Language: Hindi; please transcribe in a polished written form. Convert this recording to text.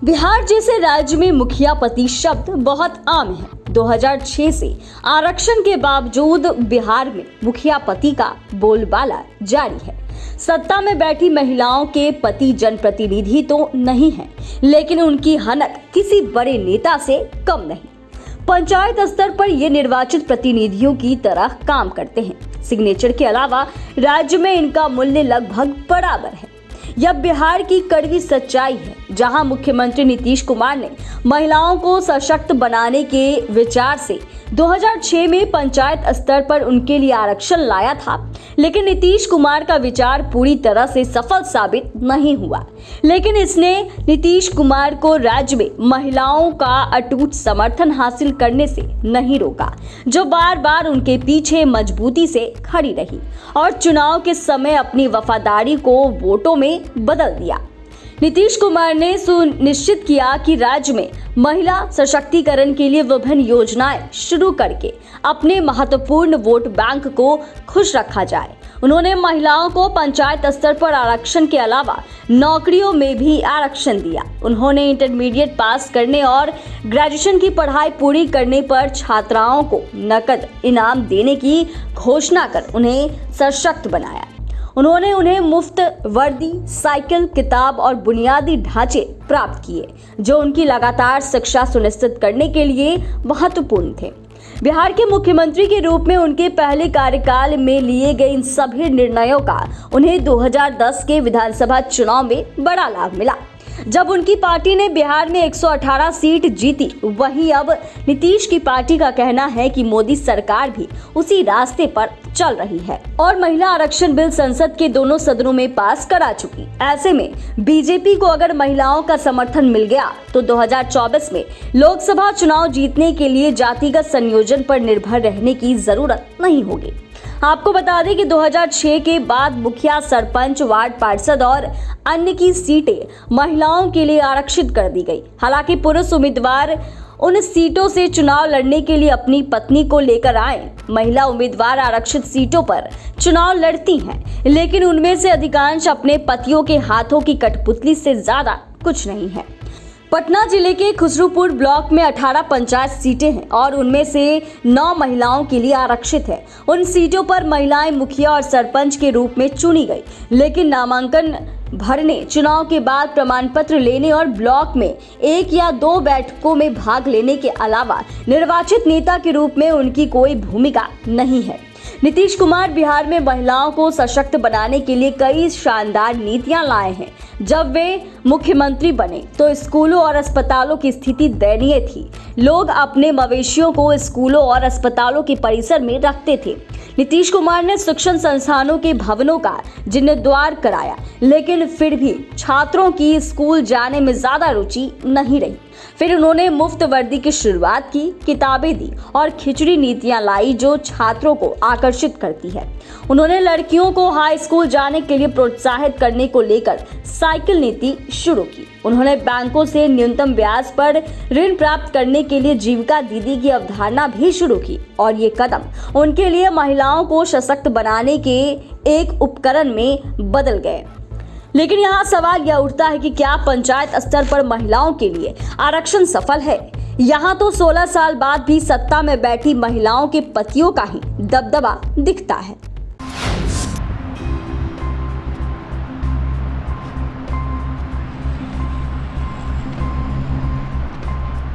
बिहार जैसे राज्य में मुखिया पति शब्द बहुत आम है। 2006 से आरक्षण के बावजूद बिहार में मुखिया पति का बोलबाला जारी है। सत्ता में बैठी महिलाओं के पति जनप्रतिनिधि तो नहीं है, लेकिन उनकी हनक किसी बड़े नेता से कम नहीं। पंचायत स्तर पर ये निर्वाचित प्रतिनिधियों की तरह काम करते हैं। सिग्नेचर के अलावा राज्य में इनका मूल्य लगभग बराबर है। यह बिहार की कड़वी सच्चाई है, जहां मुख्यमंत्री नीतीश कुमार ने महिलाओं को सशक्त बनाने के विचार से 2006 में पंचायत स्तर पर उनके लिए आरक्षण लाया था, लेकिन नीतीश कुमार का विचार पूरी तरह से सफल साबित नहीं हुआ। लेकिन इसने नीतीश कुमार को राज्य में महिलाओं का अटूट समर्थन हासिल करने से नहीं रोका, जो बार बार उनके पीछे मजबूती से खड़ी रही और चुनाव के समय अपनी वफादारी को वोटों में बदल दिया। नीतीश कुमार ने सुनिश्चित किया कि राज्य में महिला सशक्तिकरण के लिए विभिन्न योजनाएं शुरू करके अपने महत्वपूर्ण वोट बैंक को खुश रखा जाए। उन्होंने महिलाओं को पंचायत स्तर पर आरक्षण के अलावा नौकरियों में भी आरक्षण दिया। उन्होंने इंटरमीडिएट पास करने और ग्रेजुएशन की पढ़ाई पूरी करने पर छात्राओं को नकद इनाम देने की घोषणा कर उन्हें सशक्त बनाया। उन्होंने उन्हें मुफ्त वर्दी, साइकिल, किताब और बुनियादी ढांचे प्राप्त किए, जो उनकी लगातार शिक्षा सुनिश्चित करने के लिए महत्वपूर्ण थे। बिहार के मुख्यमंत्री के रूप में उनके पहले कार्यकाल में लिए गए इन सभी निर्णयों का उन्हें 2010 के विधानसभा चुनाव में बड़ा लाभ मिला, जब उनकी पार्टी ने बिहार में 118 सीट जीती। वहीं अब नीतीश की पार्टी का कहना है कि मोदी सरकार भी उसी रास्ते पर चल रही है और महिला आरक्षण बिल संसद के दोनों सदनों में पास करा चुकी। ऐसे में बीजेपी को अगर महिलाओं का समर्थन मिल गया तो 2024 में लोकसभा चुनाव जीतने के लिए जातिगत संयोजन पर निर्भर रहने की जरूरत नहीं होगी। आपको बता दें कि 2006 के बाद मुखिया, सरपंच, वार्ड पार्षद और अन्य की सीटें महिलाओं के लिए आरक्षित कर दी गई। हालांकि पुरुष उम्मीदवार उन सीटों से चुनाव लड़ने के लिए अपनी पत्नी को लेकर आए। महिला उम्मीदवार आरक्षित सीटों पर चुनाव लड़ती हैं, लेकिन उनमें से अधिकांश अपने पतियों के हाथों की कठपुतली से ज्यादा कुछ नहीं है। पटना जिले के खुसरूपुर ब्लॉक में 18 पंचायत सीटें हैं और उनमें से 9 महिलाओं के लिए आरक्षित है। उन सीटों पर महिलाएं मुखिया और सरपंच के रूप में चुनी गई, लेकिन नामांकन भरने, चुनाव के बाद प्रमाण पत्र लेने और ब्लॉक में 1 या 2 बैठकों में भाग लेने के अलावा निर्वाचित नेता के रूप में उनकी कोई भूमिका नहीं है। नीतीश कुमार बिहार में महिलाओं को सशक्त बनाने के लिए कई शानदार नीतियां लाए हैं। जब वे मुख्यमंत्री बने तो स्कूलों और अस्पतालों की स्थिति दयनीय थी। लोग अपने मवेशियों को स्कूलों और अस्पतालों के परिसर में रखते थे। नीतीश कुमार ने शिक्षण संस्थानों के भवनों का जीर्णोद्धार कराया, लेकिन फिर भी छात्रों की स्कूल जाने में ज्यादा रुचि नहीं रही। फिर उन्होंने मुफ्त वर्दी की शुरुआत की, किताबें दी और खिचड़ी नीतियां लाई जो छात्रों को आकर्षित करती है। उन्होंने लड़कियों को हाई स्कूल जाने के लिए प्रोत्साहित करने को लेकर साइकिल नीति शुरू की। उन्होंने बैंकों से न्यूनतम ब्याज पर ऋण प्राप्त करने के लिए जीविका दीदी की अवधारणा भी शुरू की और ये कदम उनके लिए महिलाओं को सशक्त बनाने के एक उपकरण में बदल गए। लेकिन यहाँ सवाल यह उठता है कि क्या पंचायत स्तर पर महिलाओं के लिए आरक्षण सफल है? यहाँ तो 16 साल बाद भी सत्ता में बैठी महिलाओं के पतियों का ही दबदबा दिखता है।